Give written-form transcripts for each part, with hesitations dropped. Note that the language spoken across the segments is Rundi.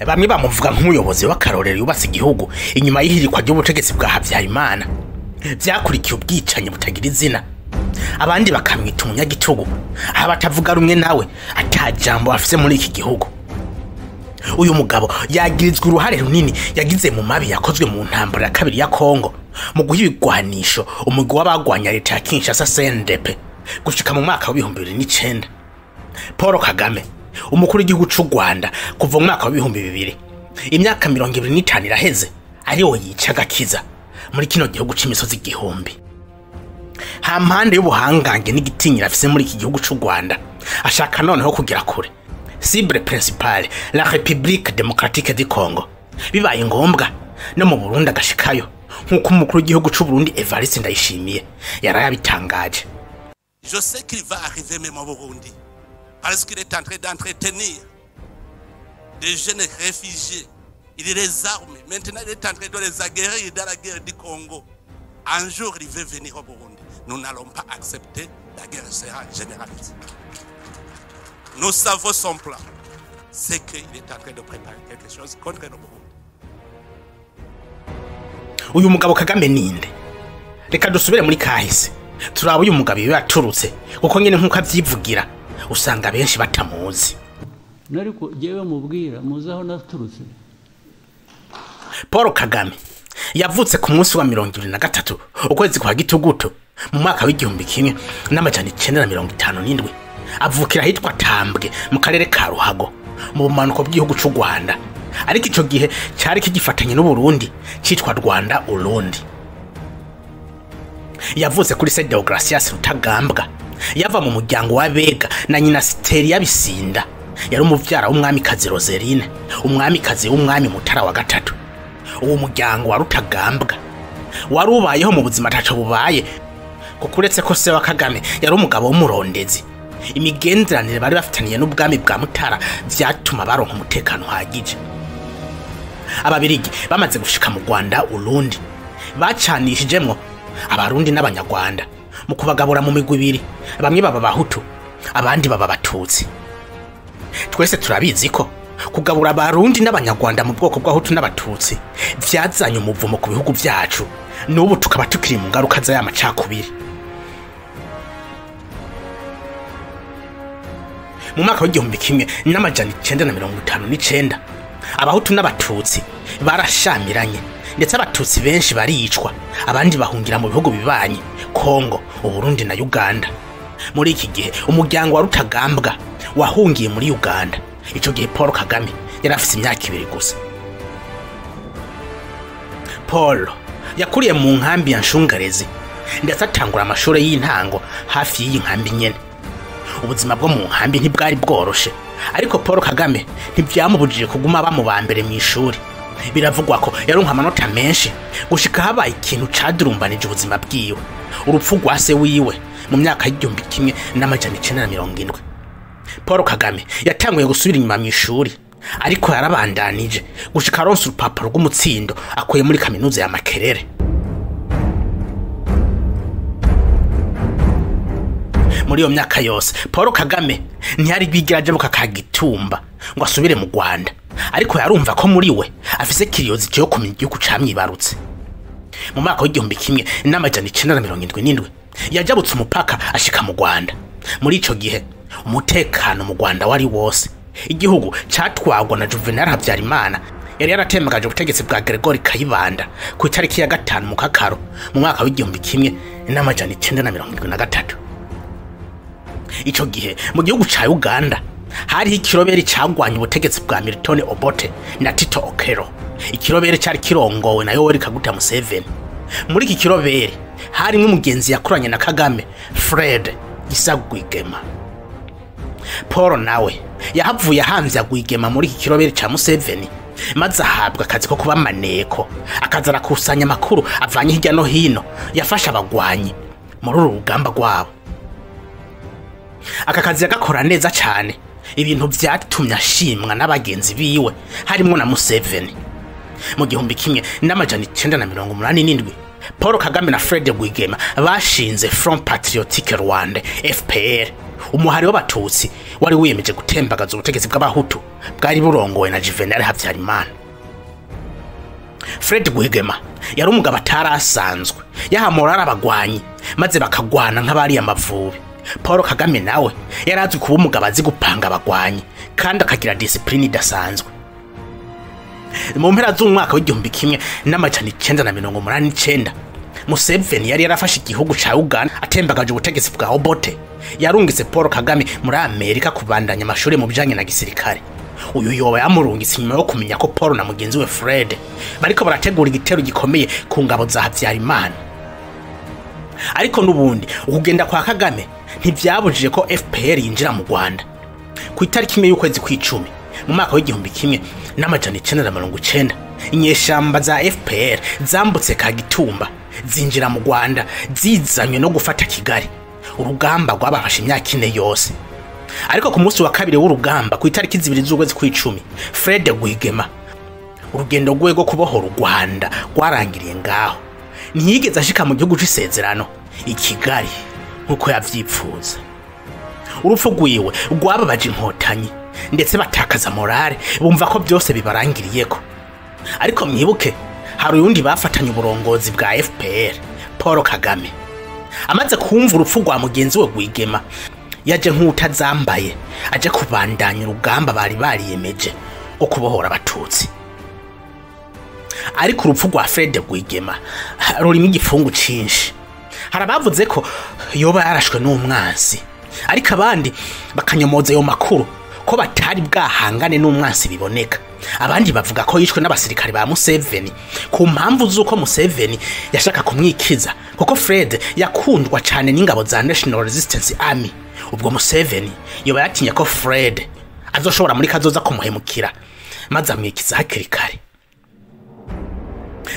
bamwe bamuvuga nk'umuyobozi w'akarorero yubatse igihugu inyuma y'ihirikwa ry'ubutegetsi bwa Habyarimana byakurikiye ubwicanyi butagira izina. Abandi bakamwita umunyagitugu, aho batavuga rumwe nawe atajambo afise muri iki gihugu. Uyu mugabo yagirizwe uruhare runini yagize mu mabi yakozwe mu ntambara ya kabiri ya Congo mu guha ibigwanisho umugwi w'abagwanya leta ya Kinshasa CNDP gushika mu mwaka wa 2009. Paul Kagame umukuru w'igihugu c'u Rwanda kuva mu mwaka wa 2000, imyaka 25 iraheze ariwo yica gakiza muri kino gihugu c'imisozi igihumbi. Hampande y'ubuhangange n'igitinyira afise muri iki gihugu c'u Rwanda ashaka noneho kugira kure cible principale la République démocratique du Congo. Bibaye ngombwa no mu Burundi agashikayo nkuko umukuru w'igihugu c'u Burundi Evariste Ndayishimiye yarayabitangaje. Je sais qu'il va arriver même au Burundi parce qu'il est en train d'entretenir des jeunes réfugiés. Il les arme. Maintenant, il est en train de les aguerrir dans la guerre du Congo. Un jour, il va venir au Burundi. Nous n'allons pas accepter, la guerre sera généralisée. Nous savons son plan. C'est qu'il est en train de préparer quelque chose contre le Burundi. Uyu mugabo Kagame ninde? Reka dusubire muri kahise. Turaba uyu mugabo yaturutse kuko nyene nkuko avyivugira usanga benshi batamuzi. Nariko jewe mubwira muzaho naturutse. Paul Kagame yavutse ku munsi wa 23 ukwezi kwa Gitugutu mu mwaka w'1957. Avukira hitwa Tambwe mu karere ka Ruhago mu bumanuko bw'igihugu c'u Rwanda, ariko ico gihe cyari kigifatanye n'u Burundi citwa Rwanda Urundi. Yavutse kuri Saint Deogracias Rutagambwa, yava mu muryango w'Abega na nyina Siteri y'Abisinda. Yari umuvyara w'umwamikazi Roseline, umwamikazi w'umwami Mutara wa gatatu. Uwo muryango wa Rutagambwa warubayeho mu buzima taco bubaye kuko uretse ko se wa Kagame yari umugabo w'umurondezi. Imigenderanire bari bafitaniye n'ubwami bwa Mutara vyatuma baronka umutekano hagije. Ababirigi bamaze gushika mu Rwanda Urundi bacanishijemwo Abarundi n'Abanyarwanda mu kubagabura mu migwi ibiri, bamwe baba Bahutu abandi baba Batutsi. Twese turabizi ko kugabura Abarundi n'Abanyarwanda mu bwoko bw'Abahutu n'Abatutsi vyazanye umuvumo ku bihugu vyacu, n'ubu tukaba tukiri mu ngaruka za y'amacakubiri. Mu mwaka wa 1959 Abahutu n'Abatutsi barashamiranye, ndetse Abatutsi benshi baricwa, abandi bahungira mu bihugu bibanyi Congo, Burundi na Uganda. Muri iki gihe umuryango wa Rutagambwa wahungiye muri Uganda. Ico gihe Paul Kagame yari afise imyaka 2 gusa. Paul yakuriye mu nkambi ya Nshungarezi ndetse atangura amashuri y'intango hafi y'iyi nkambi nyene. Ubuzima bwo mu nkambi ntibwari bworoshe, ariko Paul Kagame ntivyamubujije kuguma aba mu bambere mu ishuri. Biravugwa ko yaronka amanota menshi gushika habaye ikintu cadurumbanije ubuzima bwiwe, urupfu rwa se wiwe mu myaka y'1970. Paul Kagame yatanguye gusubira inyuma mu ishuri, ariko yarabandanije gushika aronse urupapuro rw'umutsindo akuye muri kaminuza ya Makerere. Muri iyo myaka yose Paul Kagame ntiyari bigiraje buka Kagitumba ngo asubire mu Rwanda, ariko yarumva ko muri we afise kiriyozi cyo kumenya igihugu camwibarutse. Mu mwaka wa 1977 yajabutse umupaka ashika mu Rwanda. Muri ico gihe umutekano mu Rwanda wari wose. Igihugu catwagwa na Juvenal Habyarimana yari yaratemagaje ubutegetsi bwa Gregory Kayibanda ku itariki ya 5 mu Kakaro mu mwaka wa 1973. Ico gihe mu gihugu ca Uganda hari ikiroberi cagwanye ubutegetsi bwa Milton Obote na Tito Okello. Ikiroberi cari kirongowe na Yoweri Kaguta Museveni. Muri iki kiroberi hari umugenzi yakoranye na Kagame, Fred Gisagwigema. Paul nawe yahavuye hanze agwigema muri iki kiroberi ca Museveni, maze ahabwa akazi ko kuba maneko, akazara kusanya amakuru avanye hirya no hino yafasha abagwanyi muri uru rugamba rwabo. Aka kazi yagakora neza cyane, ibintu vyatumye ashimwa n'abagenzi biwe harimo na Museveni. Mu 1987 Paul Kagame na Fred Gwigema bashinze Front Patriotique Rwanda FPR, umuhari w'abatutsi wari wiyemeje gutembagaza ubutegetsi bw'abahutu bwari burongowe na Juvenal Habyarimana. Fred Guhigema yari umugabo atarasanzwe, yahamura abagwanyi maze bakagwana nk'abari amavubi. Paul Kagame nawe yarazwi kuba umugabo azi gupanga abagwanyi kandi akagira discipline idasanzwe. Mu mpera z'umwaka w'igihumbi kimwe n'amajana 1989 Museveni yari yarafashe igihugu ca Uganda atembagaje ubutegetsi bwa Obote. Yarungitse Paul Kagame muri Amerika kubandanya amashuri mu bijanye na gisirikare. Uyu yoba yamurungitse nyuma yo kumenya ko Paul na mugenzi we Fred bariko barategura igitero gikomeye ku ngabo za Habyarimana. Ariko nubundi ukugenda kwa Kagame ntivyabujije ko FPR yinjira mu Rwanda. Ku itariki imwe y'ukwezi kw'icumi mu mwaka w'igihumbi kimwe n'amajana 1990 inyeshamba za FPR zambutse Kagitumba zinjira mu Rwanda zizanywe no gufata Kigali. Urugamba rwabafashe imyaka 4 yose. Ariko ku munsi wa kabiri w'urugamba ku itariki 2 z'ukwezi kw'icumi Fred Guhigema urugendo rwe rwo kubohora u Rwanda rwarangiriye ngaho. Ntiyigeze ashika mu gihugu c'isezerano i Kigali nkuko yavyipfuza. Urupfu rwiwe rwababaje inkotanyi ndetse batakaza morale, bumva ko byose bibarangiriyeko. Ariko mwibuke hari uyundi bafatanye uburongozi bwa FPR, Paul Kagame. Amaze kumva urupfu rwa mugenzi we Guhigema yaje nk'utazambaye aje kubandanya urugamba bari bariyemeje o kubohora abatutsi. Ariko urupfu rwa Fred Guhigema rurimo igifungu cinshi. Harabavuze ko yoba yarashwe n'umwansi, ariko abandi bakanyomoza ayo makuru ko batari bwahangane n'umwansi biboneka. Abandi bavuga ko yishwe n'abasirikare ba Museveni ku mpamvu z'uko Museveni yashaka kumwikiza, kuko Fred yakundwa cyane n'ingabo za National Resistance Army. Ubwo Museveni yoba yatinya ko Fred azoshobora muri kazoza kumuhemukira maze amwikiza hakiri kare.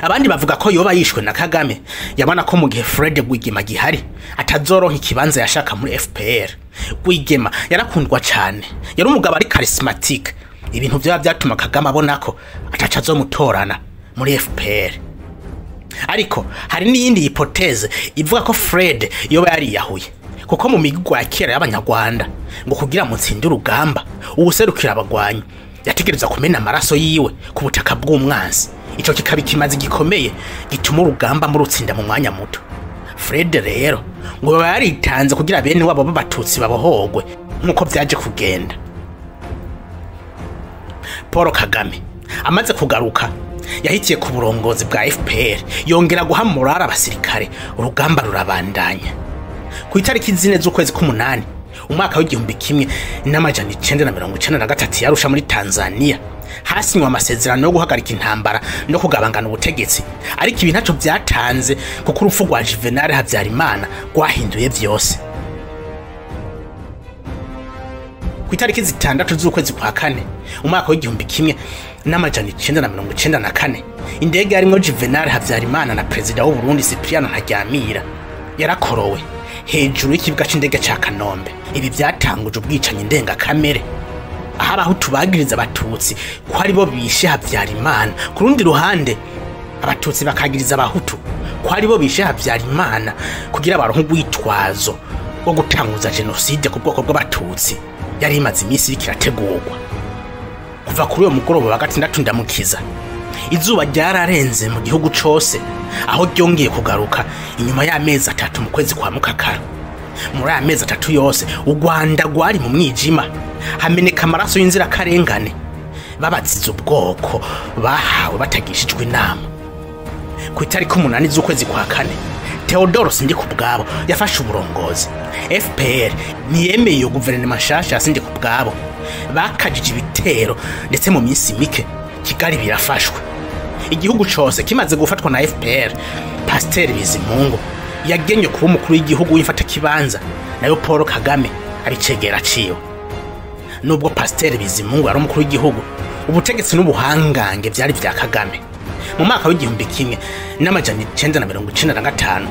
Abandi bavuga ko yoba yishwe na Kagame yabona ko mu gihe Fred Guhigema gihari atazoronka ikibanza yashaka muri FPR. Guhigema yarakundwa cyane, yari umugabo ari charismatic, ibintu byatuma Kagame abona ko ataca azomutorana muri FPR. Ariko hari n'iyindi hypothèse ivuga ko Fred yoba yari yahuye, kuko mu migwa ya kera y'abanyarwanda ngo kugira mutsinde urugamba ubuserukira abagwanyi yategereza kumena amaraso yiwe ku butaka bw'umwansi. Ico kikabi kimaze gikomeye gituma urugamba mu rutsinda mu mwanya muto. Fred rero ngo yaritanze kugira bene wabo b'abatutsi babohogwe nkuko byaje kugenda. Paul Kagame amaze kugaruka yahitiye ku burongozi bwa FPR, yongera guhamura abasirikare, urugamba rurabandanya. Ku itariki 4 z'ukwezi k'umunani umwaka w'igihumbi kimwe n'amajana 1993 yarusha muri Tanzania hasinywa amasezerano yo guhagarika intambara no kugabangana ubutegetsi. Ariko ibi ntaco byatanze kuko urupfu rwa Juvenal Habyarimana rwahinduye byose. Ku itariki 6 z'ukwezi kwa kane umwaka w'igihumbi kimwe n'amajana 1994 indege yarimwo Juvenal Habyarimana na Perezida w'u Burundi Cyprien Ntaryamira yarakorowe hejuru y'ikibuga c'indege ca Kanombe. Ibi byatanguje ubwicanyi ndenga kamere, aho abahutu bagiriza abatutsi ko ari bo bishe Habyarimana. Ku rundi ruhande abatutsi bakagiriza abahutu ko ari bo bishe Habyarimana kugira baronke ubwitwazo wo gutanguza genocide ku bwoko bw'abatutsi yari imaze iminsi ikirategurwa. Kuva kuri uwo mugoroba wa 6 ndamukiza izuba ryararenze mu gihugu cose, aho ryongeye kugaruka inyuma y'amezi 3 mu kwezi kwa Mukakara. Muri amezi 3 yose u Rwanda rwari mu mwijima, hameneka amaraso y'inzira karengane, babatsiza ubwoko bahawe batagishijwe inama. Ku itariki 8 z'ukwezi kwa kane Theodore Sindikubwabo yafashe uburongozi. FPR niyemeye iyo guverinoma nshasha ya Sindikubwabo, bakajije ibitero ndetse mu minsi mike Kigali birafashwe. Igihugu cose kimaze gufatwa na FPR, Pasteur Bizimungu yagenye kuba umukuru w'igihugu w'imfata kibanza, nayo Paul Kagame abicegera ciwe. Nubwo Pasteur Bizimungu ari umukuru w'igihugu, ubutegetsi n'ubuhangange byari bya Kagame. Mu mwaka w'igihumbi kimwe n'amajana 1995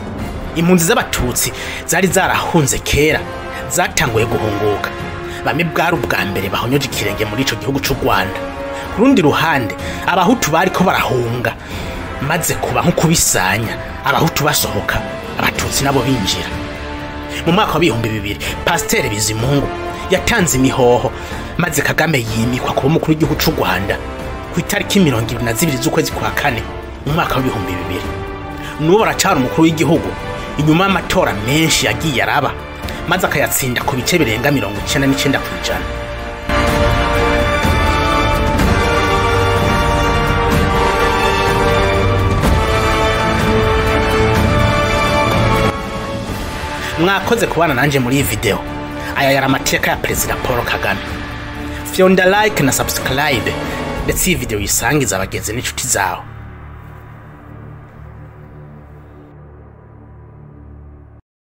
impunzi z'abatutsi zari zarahunze kera zatanguye guhunguka. Bamwe bwari ubwa mbere bahonyoje ikirenge muri ico gihugu c'u Rwanda. Ku rundi ruhande abahutu bariko barahunga, maze kuba nko kubisanya, abahutu basohoka abatutsi nabo binjira. mu mwaka wa 2000 Pasteur Bizimungu yatanze imihoho maze Kagame yimikwa kuba umukuru w'igihugu cy'u Rwanda ku itariki 22 z'ukwezi kwa kane mu mwaka wa 2000. Nubu aracana umukuru w'igihugu inyuma y'amatora menshi yagiye araba maze akayatsinda ku bice birenga 99%. Mwakoze kubana nanje muri iyi video. Aya yari amateka ya President Paul Kagame. Fyonda like na subscribe ndetse iyi video yisangiza abagenzi n'inshuti zawe.